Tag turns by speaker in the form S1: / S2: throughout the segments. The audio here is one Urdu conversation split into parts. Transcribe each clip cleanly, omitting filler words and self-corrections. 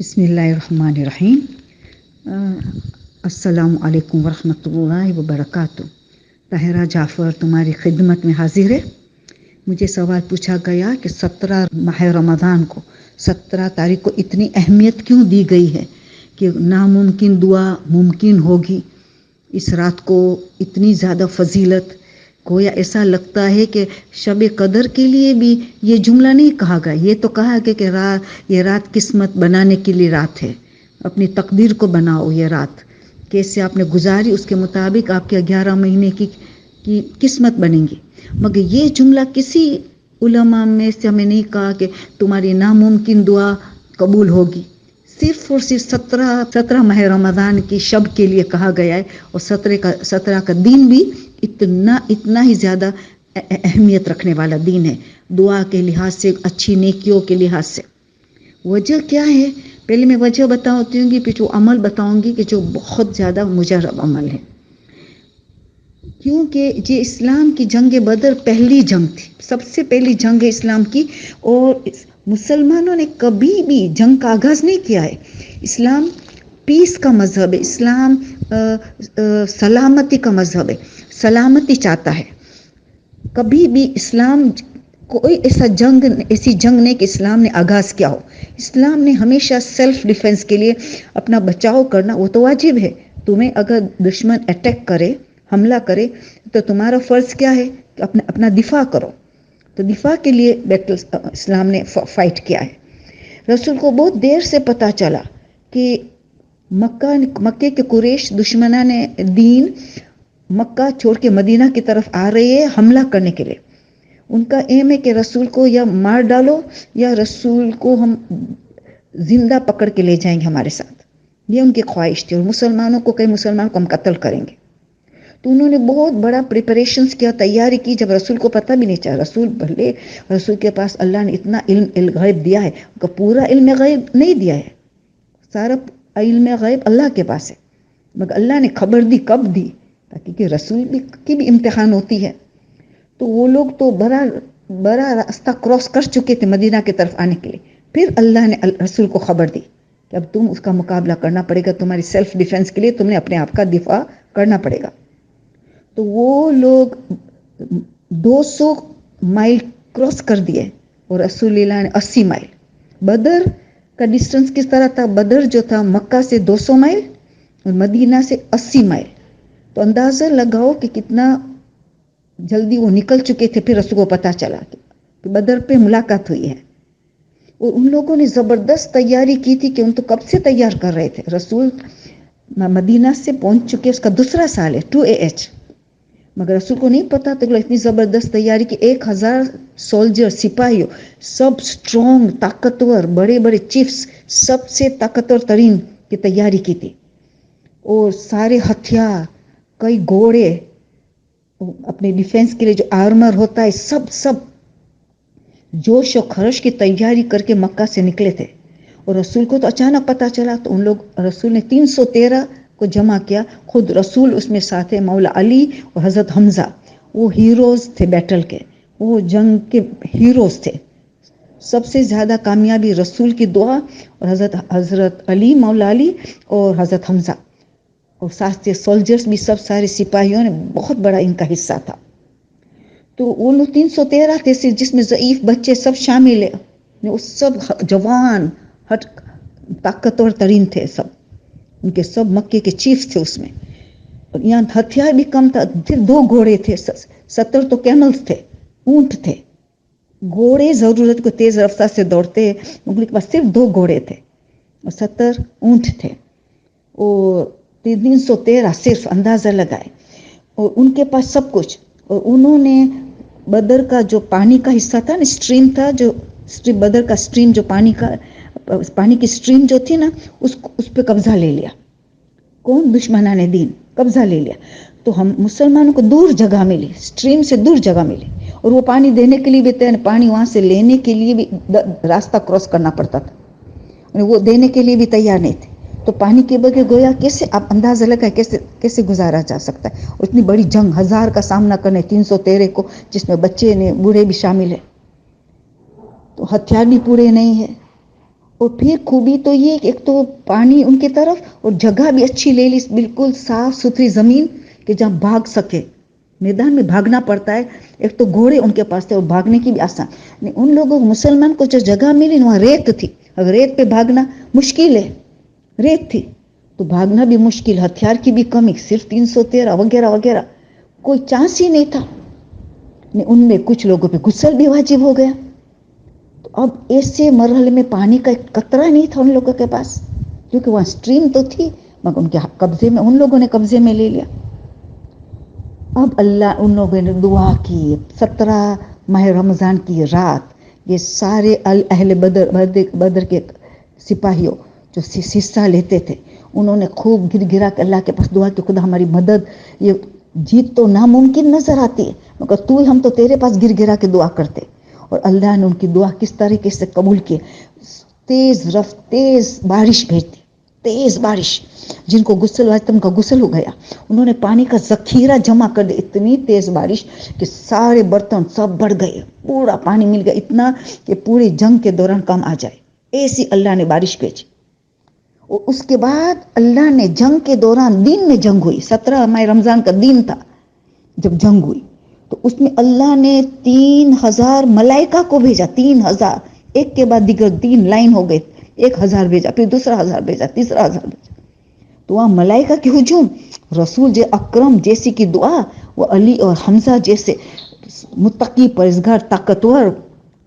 S1: بسم اللہ الرحمن الرحیم۔ السلام علیکم ورحمۃ اللہ وبرکاتہ۔ طاہرہ جعفر تمہاری خدمت میں حاضر ہے۔ مجھے سوال پوچھا گیا کہ 17 ماہ رمضان کو 17 تاریخ کو اتنی اہمیت کیوں دی گئی ہے کہ ناممکن دعا ممکن ہوگی۔ اس رات کو اتنی زیادہ فضیلت، گویا ایسا لگتا ہے کہ شب قدر کے لیے بھی یہ جملہ نہیں کہا گیا، یہ تو کہا گیا کہ یہ رات قسمت بنانے کے لیے رات ہے، اپنی تقدیر کو بناؤ۔ یہ رات کیسے آپ نے گزاری اس کے مطابق آپ کے 11 مہینے کی قسمت بنیں گی۔ مگر یہ جملہ کسی علماء میں سے ہمیں نہیں کہا کہ تمہاری ناممکن دعا قبول ہوگی۔ صرف اور صرف 17 ماہ رمضان کی شب کے لیے کہا گیا ہے، اور 17 کا دن بھی اتنا ہی زیادہ اہمیت رکھنے والا دن ہے، دعا کے لحاظ سے، اچھی نیکیوں کے لحاظ سے۔ وجہ کیا ہے؟ پہلے میں وجہ بتاتی ہوں گی، پھر جو عمل بتاؤں گی کہ جو بہت زیادہ مجرب عمل ہے۔ کیونکہ یہ اسلام کی جنگ بدر پہلی جنگ تھی، سب سے پہلی جنگ ہے اسلام کی، اور مسلمانوں نے کبھی بھی جنگ کا آغاز نہیں کیا ہے۔ اسلام پیس کا مذہب ہے، اسلام سلامتی کا مذہب ہے، سلامتی چاہتا ہے۔ کبھی بھی اسلام کوئی ایسی جنگ نہیں کہ اسلام نے آغاز کیا ہو۔ اسلام نے ہمیشہ سیلف ڈیفنس کے لیے اپنا بچاؤ کرنا وہ تو واجب ہے۔ تمہیں اگر دشمن اٹیک کرے، حملہ کرے، تو تمہارا فرض کیا ہے کہ اپنا دفاع کرو۔ تو دفاع کے لیے اسلام نے فائٹ کیا ہے۔ رسول کو بہت دیر سے پتہ چلا کہ مکے کے قریش دشمنان دین مکہ چھوڑ کے مدینہ کی طرف آ رہے ہیں حملہ کرنے کے لیے۔ ان کا ایم ہے کہ رسول کو یا مار ڈالو یا رسول کو ہم زندہ پکڑ کے لے جائیں گے ہمارے ساتھ، یہ ان کی خواہش تھی، اور کئی مسلمانوں کو ہم قتل کریں گے۔ تو انہوں نے بہت بڑا پریپریشنز کیا، تیاری کی، جب رسول کو پتہ بھی نہیں چلا۔ رسول کے پاس اللہ نے اتنا علم غیب دیا ہے، کہ پورا علم غیب نہیں دیا ہے، سارا علم غیب اللہ کے پاس ہے، مگر اللہ نے خبر دی، کب دی؟ تاکہ کہ رسول کی بھی امتحان ہوتی ہے۔ تو وہ لوگ تو بڑا راستہ کراس کر چکے تھے مدینہ کی طرف آنے کے لیے، پھر اللہ نے رسول کو خبر دی کہ اب تم اس کا مقابلہ کرنا پڑے گا، تمہاری سیلف ڈیفنس کے لیے تم نے اپنے آپ کا دفاع کرنا پڑے گا۔ تو وہ لوگ 200 مائل کراس کر دیے، اور رسول اللہ نے 80 مائل۔ بدر کا ڈسٹنس کس طرح تھا؟ بدر جو تھا مکہ سے 200 مائل اور مدینہ سے 80 مائل۔ تو اندازہ لگاؤ کہ کتنا جلدی وہ نکل چکے تھے۔ پھر رسول کو پتہ چلا کہ بدر پہ ملاقات ہوئی ہے، اور ان لوگوں نے زبردست تیاری کی تھی کہ ان تو کب سے تیار کر رہے تھے۔ رسول مدینہ سے پہنچ چکے، اس کا دوسرا سال ہے 2AH، مگر رسول کو نہیں پتا تھا کہ اتنی زبردست تیاری کی 1000 سولجر، سپاہیوں، سب سٹرونگ، طاقتور، بڑے بڑے چیفز، سب سے طاقتور ترین کی تیاری کی تھی، اور سارے ہتھیار، کئی گھوڑے، اپنے ڈیفنس کے لیے جو آرمر ہوتا ہے، سب جوش و خروش کی تیاری کر کے مکہ سے نکلے تھے۔ اور رسول کو تو اچانک پتہ چلا، تو رسول نے 313 کو جمع کیا، خود رسول اس میں ساتھ ہے، مولا علی اور حضرت حمزہ، وہ ہیروز تھے بیٹل کے، وہ جنگ کے ہیروز تھے۔ سب سے زیادہ کامیابی رسول کی دعا، اور حضرت علی، مولا علی اور حضرت حمزہ، اور ساتھ سے سولجرز بھی، سب سارے سپاہیوں نے بہت بڑا ان کا حصہ تھا۔ تو وہ لوگ 313 تھے، جس میں ضعیف بچے سب شامل ہیں، وہ سب جوان طاقتور ترین تھے، سب ان کے سب مکے کے چیف تھے اس میں۔ اور یہاں ہتھیار بھی کم تھا، صرف 2 گھوڑے تھے، 70 تو کیملز تھے، اونٹ تھے۔ گھوڑے ضرورت کو تیز رفتار سے دوڑتے، ان کے پاس صرف 2 گھوڑے تھے اور 70 اونٹ تھے، اور 313 صرف اندازہ لگائے، اور ان کے پاس سب کچھ۔ اور انہوں نے بدر کا جو پانی کا حصہ تھا نا، سٹریم تھا، جو بدر کا سٹریم، جو پانی کی سٹریم جو تھی نا، اس پہ قبضہ لے لیا۔ کون؟ دشمنان دین، قبضہ لے لیا۔ تو ہم مسلمانوں کو دور جگہ ملی، سٹریم سے دور جگہ ملی، اور وہ پانی دینے کے لیے بھی پانی وہاں سے لینے کے لیے بھی راستہ کراس کرنا پڑتا تھا، وہ دینے کے لیے بھی تیار نہیں تھے۔ تو پانی کے بغیر گویا کیسے آپ اندازہ لگائیں کیسے گزارا جا سکتا ہے؟ اور اتنی بڑی جنگ، 1000 کا سامنا کرنے، 313 کو، جس میں بچے نے، بوڑھے بھی شامل ہیں، تو ہتھیار بھی پورے نہیں ہے، اور پھر خوبی تو یہ کہ ایک تو پانی ان کی طرف اور جگہ بھی اچھی لے لی, بالکل صاف ستھری زمین کہ جہاں بھاگ سکے. میدان میں بھاگنا پڑتا ہے, ایک تو گھوڑے ان کے پاس تھے اور بھاگنے کی بھی آسان. ان لوگوں مسلمان کو جو جگہ ملی وہاں ریت تھی, اگر ریت پہ بھاگنا مشکل ہے, ریت تھی تو بھاگنا بھی مشکل, ہتھیار کی بھی کمی, صرف 313 وغیرہ وغیرہ, کوئی چانس ہی نہیں تھا. ان میں کچھ لوگوں پہ غسل بھی واجب ہو گیا. تو اب ایسے مرحلے میں پانی کا ایک قطرہ نہیں تھا ان لوگوں کے پاس, کیونکہ وہاں اسٹریم تو تھی مگر ان کے قبضے میں, ان لوگوں نے قبضے میں لے لیا. اب اللہ ان لوگوں نے دعا کی. 17 ماہ رمضان کی رات یہ سارے اہل بدر کے سپاہیوں جو حصہ لیتے تھے, انہوں نے خوب گر گرا کے اللہ کے پاس دعا کی, خدا ہماری مدد, یہ جیت تو ناممکن نظر آتی ہے مگر تو ہی, ہم تو تیرے پاس گر گرا کے دعا کرتے. اور اللہ نے ان کی دعا کس طریقے سے قبول کی, تیز بارش بھیجتی, تیز بارش, جن کو غسل واجب کا غسل ہو گیا, انہوں نے پانی کا ذخیرہ جمع کر دیا. اتنی تیز بارش کہ سارے برتن سب بڑھ گئے, پورا پانی مل گیا, اتنا کہ پوری جنگ کے دوران کام آ جائے, ایسی اللہ نے بارش بھیجی. اور اس کے بعد اللہ نے جنگ کے دوران, دن میں جنگ ہوئی, 17 ماہ رمضان کا دن تھا جب جنگ ہوئی, تو اس میں اللہ نے 3000 ملائکہ کو بھیجا. 3000, ایک کے بعد دیگر 3 لائن ہو گئے, 1000 بھیجا, پھر دوسرا 1000 بھیجا, تیسرا 1000 بھیجا. تو وہاں ملائکہ کی ہجوم, رسول اکرم جیسی کی دعا, وہ علی اور حمزہ جیسے متقی پرہیزگار طاقتور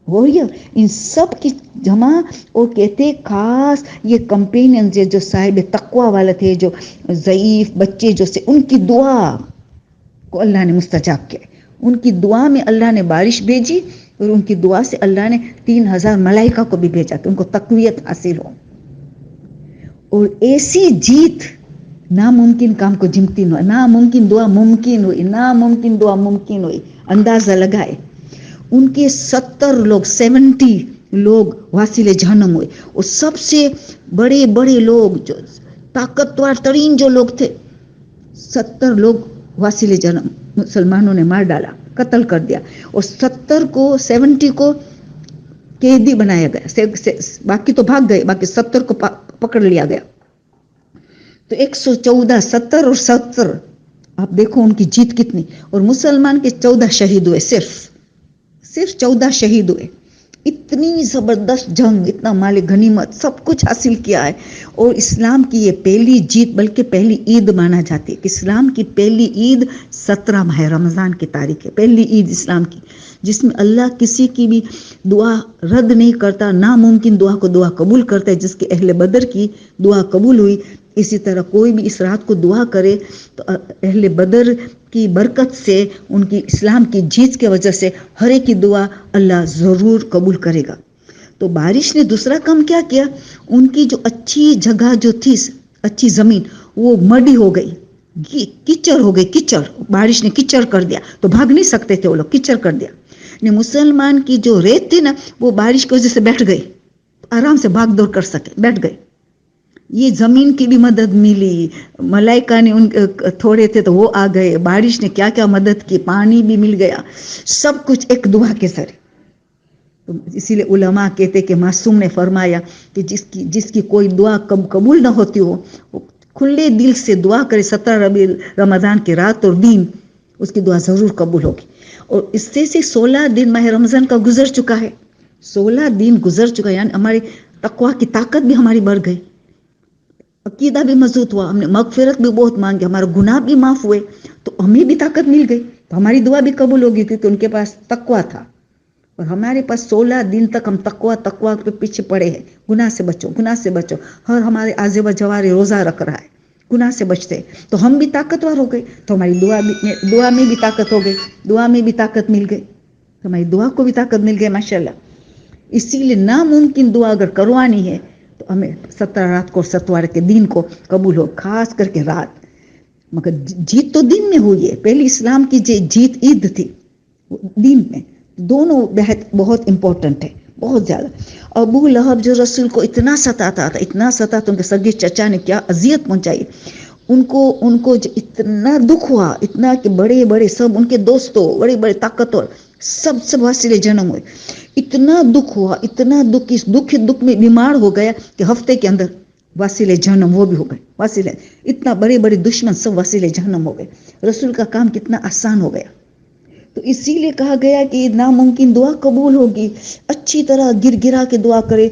S1: واریر, ان سب کی جمع. اور کہتے خاص یہ کمپینین جو صاحب تقوی والے تھے, جو ضعیف بچے جو سے, ان کی دعا کو اللہ نے مستجاب کیا. ان کی دعا میں اللہ نے بارش بھیجی, اور ان کی دعا سے اللہ نے 3000 ملائکہ کو بھی بھیجا کہ ان کو تقویت حاصل ہو. اور ایسی جیت, ناممکن کام کو جمتی نہ, ناممکن دعا ممکن ہوئی, ناممکن دعا ممکن ہوئی. اندازہ لگائے ان کے 70 لوگ واصل جہنم ہوئے, اور سب سے بڑے بڑے لوگ جو طاقتور ترین جو لوگ تھے, 70 لوگ واصل جہنم مسلمانوں نے مار ڈالا, قتل کر دیا. اور 70 کو قیدی بنایا گیا, باقی تو بھاگ گئے, باقی 70 کو پکڑ لیا گیا. تو 114, 70 اور 70, آپ دیکھو ان کی جیت کتنی. اور مسلمان کے 14 شہید ہوئے, صرف 14 شہید ہوئے. اتنی زبردست جنگ, اتنا مال غنیمت سب کچھ حاصل کیا ہے. اور اسلام کی یہ پہلی جیت, بلکہ پہلی عید مانا جاتی ہے. اسلام کی پہلی عید 17 ماہ رمضان کی تاریخ ہے, پہلی عید اسلام کی, جس میں اللہ کسی کی بھی دعا رد نہیں کرتا, ناممکن دعا کو دعا قبول کرتا ہے. جس کے اہل بدر کی دعا قبول ہوئی, اسی طرح کوئی بھی اس رات کو دعا کرے تو اہل بدر کی برکت سے, ان کی اسلام کی جیت کی وجہ سے ہر ایک کی دعا اللہ ضرور قبول کرے گا. تو بارش نے دوسرا کام کیا کیا, ان کی جو اچھی جگہ جو تھی, اچھی زمین, وہ مڈی ہو گئی, کیچڑ ہو گئی, کیچڑ, بارش نے کیچڑ کر دیا. تو بھاگ نہیں سکتے تھے وہ لوگ, کیچڑ کر دیا. مسلمان کی جو ریت تھی نا, وہ بارش کی وجہ سے بیٹھ گئی, آرام سے بھاگ دوڑ کر سکے, بیٹھ گئے. یہ زمین کی بھی مدد ملی, ملائکہ نے ان تھوڑے تھے تو وہ آ گئے, بارش نے کیا کیا مدد کی, پانی بھی مل گیا, سب کچھ ایک دعا کے ذریعے. تو اسی لیے علماء کہتے کہ معصوم نے فرمایا کہ جس کی کوئی دعا قبول نہ ہوتی ہو, وہ کھلے دل سے دعا کرے 17 رمضان کی رات اور دن, اس کی دعا ضرور قبول ہوگی. اور اس سے 16 دن ماہ رمضان کا گزر چکا ہے, 16 دن گزر چکا ہے, یعنی ہماری تقوی کی طاقت بھی ہماری بڑھ گئی, عقیدہ بھی مضبوط ہوا, ہم نے مغفرت بھی بہت مانگی, ہمارے گناہ بھی معاف ہوئے, تو ہمیں بھی طاقت مل گئی, تو ہماری دعا بھی قبول ہوگی, کیونکہ ان کے پاس تقوی تھا. اور ہمارے پاس 16 دن تک ہم تقوی کے پیچھے پڑے ہیں, گناہ سے بچو, گناہ سے بچو. ہر ہمارے آزے و جوارے روزہ رکھ رہا ہے, گناہ سے بچتے, تو ہم بھی طاقتور ہو گئے, تو ہماری دعا میں بھی طاقت ہو گئی, دعا میں بھی طاقت مل گئی, تو ہماری دعا کو بھی طاقت مل گئی ماشاءاللہ. اسی لیے ناممکن دعا اگر کروانی ہے تو ہمیں 17 رات کو, 17 کے دن کو قبول ہو, خاص کر کے رات. مگر جیت تو دن میں ہوئی ہے, پہلی اسلام کی جیت عید تھی, دن میں. دونوں بہت امپورٹنٹ ہے, بہت زیادہ. ابو لہب جو رسول کو اتنا ستاتا تھا, اتنا ستاتا, ان کے سگے چچا نے کیا اذیت پہنچائی ان کو جو اتنا دکھ ہوا, اتنا کہ بڑے بڑے سب ان کے دوستوں, بڑے بڑے طاقتور, سب واصل جنم ہوئے, اتنا دکھ ہوا، اتنا دکھ، اس دکھ میں بیمار ہو گیا کہ ہفتے کے اندر واسل جہنم وہ بھی ہو گئے. واسل اتنا بڑے بڑے دشمن سب واسل جہنم ہو گئے. رسول کا کام کتنا آسان ہو گیا. تو اسی لیے کہا گیا کہ ناممکن دعا قبول ہوگی. اچھی طرح گر گرا کے دعا کرے،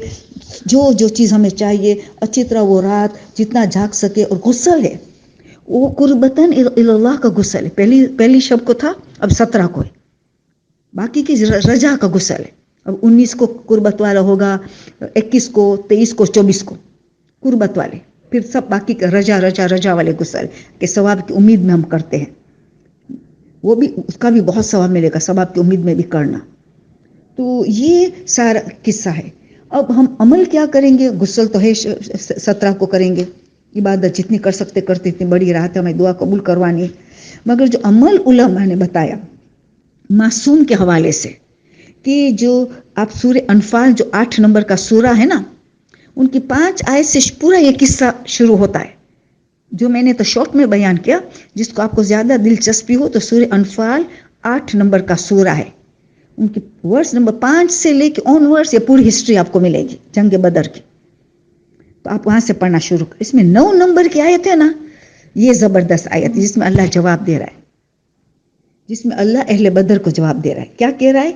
S1: جو چیز ہمیں چاہیے اچھی طرح. وہ رات جتنا جھاگ سکے. اور غسل ہے وہ قربتاً اللہ کا غسل ہے. پہلی شب کو تھا، اب 17 کو ہے. باقی کی رجا کا غسل ہے. اب 19 کو قربت والا ہوگا، 21 کو، 23 کو، 24 کو قربت والے. پھر سب باقی کا رجا والے غسل کے ثواب کی امید میں ہم کرتے ہیں. وہ بھی اس کا بھی بہت ثواب ملے گا، ثواب کی امید میں بھی کرنا. تو یہ سارا قصہ ہے. اب ہم عمل کیا کریں گے؟ غسل تو ہے 17 کو کریں گے. عبادت جتنی کر سکتے کرتے، اتنی بڑی رات ہے، ہمیں دعا قبول کروانی ہے. مگر جو عمل علماء نے بتایا معصوم کے حوالے سے، کہ جو آپ سورہ انفال جو 8 نمبر کا سورہ ہے نا، ان کی 5 آیت سے پورا یہ قصہ شروع ہوتا ہے. جو میں نے تو شارٹ میں بیان کیا. جس کو آپ کو زیادہ دلچسپی ہو تو سورہ انفال 8 نمبر کا سورہ ہے. ان کی ورس نمبر 5 سے لے کے آن ورس یہ پوری ہسٹری آپ کو ملے گی جنگ بدر کی. تو آپ وہاں سے پڑھنا شروع کریں. اس میں 9 نمبر کی آیت ہے نا، یہ زبردست آیت ہے جس میں اللہ جواب دے رہا ہے. جس میں اللہ اہل بدر کو جواب دے رہا ہے. کیا کہہ رہا ہے؟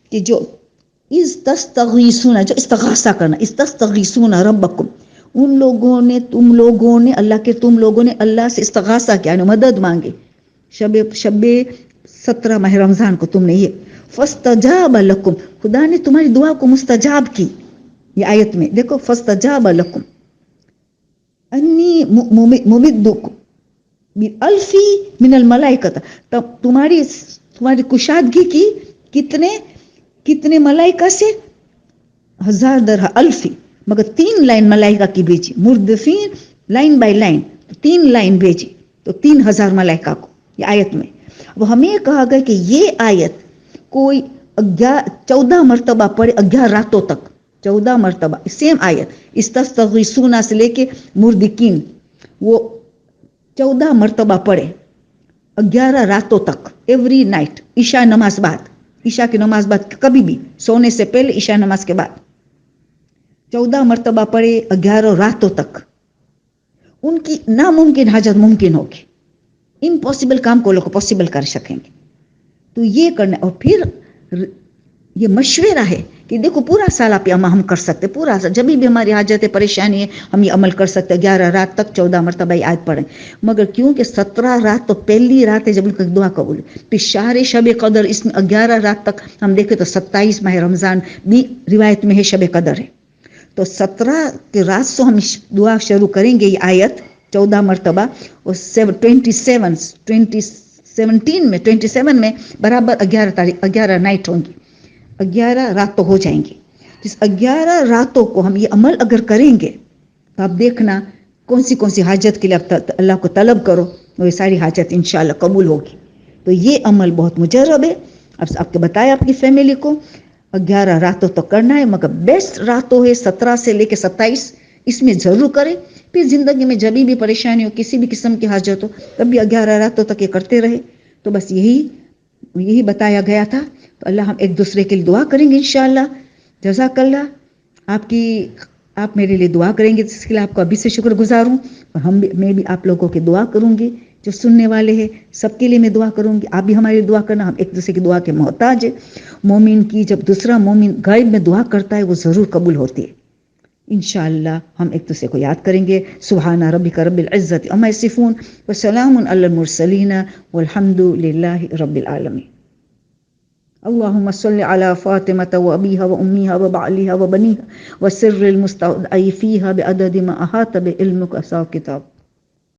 S1: کہ جو استغیثون، جو استغاثہ کرنا، استغیثون ربکم، تم لوگوں نے اللہ سے استغاثہ کیا، یعنی مدد مانگی. شب 17 ماہ رمضان کو تم نے یہ فاستجاب لکم، خدا نے تمہاری دعا کو مستجاب کی. یہ آیت میں دیکھو، فاستجاب لکم انی ممدکم بالفی من الملائکۃ. تب تمہاری کشادگی کی کتنے ملائکہ سے؟ 1000 درہ الفی. مگر 3 لائن ملائکہ کی بھیجی، مردفین لائن بائی لائن 3 لائن بھیجی، تو 3000 ملائکہ کو. یہ آیت میں وہ ہمیں کہا گیا کہ یہ آیت کوئی 14 مرتبہ پڑھے 11 راتوں تک. 14 مرتبہ سیم آیت، استغیثون سے لے کے مردکین، وہ 14 مرتبہ پڑھے 11 راتوں تک، ایوری نائٹ. عشاء نماز بعد، عشاء کی نماز بعد، کبھی بھی سونے سے پہلے، عشاء نماز کے بعد 14 مرتبہ پڑھے 11 راتوں تک. ان کی ناممکن حاجت ممکن ہوگی. امپاسبل کام کو لوگ پاسبل کر سکیں گے. تو یہ کرنا. اور پھر یہ مشورہ ہے کہ دیکھو پورا سال آپ یہ ہم کر سکتے، پورا سال جب بھی ہماری حاجت ہے، پریشانی ہے، ہم یہ عمل کر سکتے. 11 رات تک 14 مرتبہ یہ آیت پڑھیں. مگر کیونکہ 17 رات تو پہلی رات ہے جب ان کی دعا قبول. پھر شہر شب قدر، اس میں 11 رات تک ہم دیکھیں تو 27 ماہ رمضان بھی روایت میں ہے شب قدر ہے. تو 17 کی رات سے ہم دعا شروع کریں گے. یہ آیت 14 مرتبہ، اور 27 میں برابر 11 نائٹ ہوں گی، 11 راتوں ہو جائیں گی. جس 11 راتوں کو ہم یہ عمل اگر کریں گے تو آپ دیکھنا کون سی حاجت کے لیے اللہ کو طلب کرو، وہ ساری حاجت انشاءاللہ قبول ہوگی. تو یہ عمل بہت مجرب ہے. اب آپ کو بتایا آپ کی فیملی کو 11 راتوں تو کرنا ہے، مگر بیسٹ راتوں ہے 17 سے لے کے 27. اس میں ضرور کرے. پھر زندگی میں جب بھی پریشانی ہو، کسی بھی قسم کی حاجت ہو، تب بھی 11 راتوں تک یہ کرتے رہے. تو بس یہی بتایا گیا تھا. تو اللہ ہم ایک دوسرے کے لیے دعا کریں گے انشاءاللہ. جزاک اللہ. آپ میرے لیے دعا کریں گے، اس کے لیے آپ کو ابھی سے شکر گزار ہوں. اور میں بھی آپ لوگوں کی دعا کروں گی، جو سننے والے ہیں سب کے لیے میں دعا کروں گی. آپ بھی ہمارے لیے دعا کرنا. ہم ایک دوسرے کی دعا کے محتاج ہیں. مومن کی جب دوسرا مومن غائب میں دعا کرتا ہے وہ ضرور قبول ہوتی ہے. انشاءاللہ ہم ایک دوسرے کو یاد کریں گے. سبحان ربک رب العزت عما یصفون وسلام علی المرسلین والحمد للہ رب العالمین. اللهم صل على فاطمة وأبيها وأمها وبعلها وبنيها وسر المستودع فيها بعدد ما أحاط بعلمك أحصاه كتاب.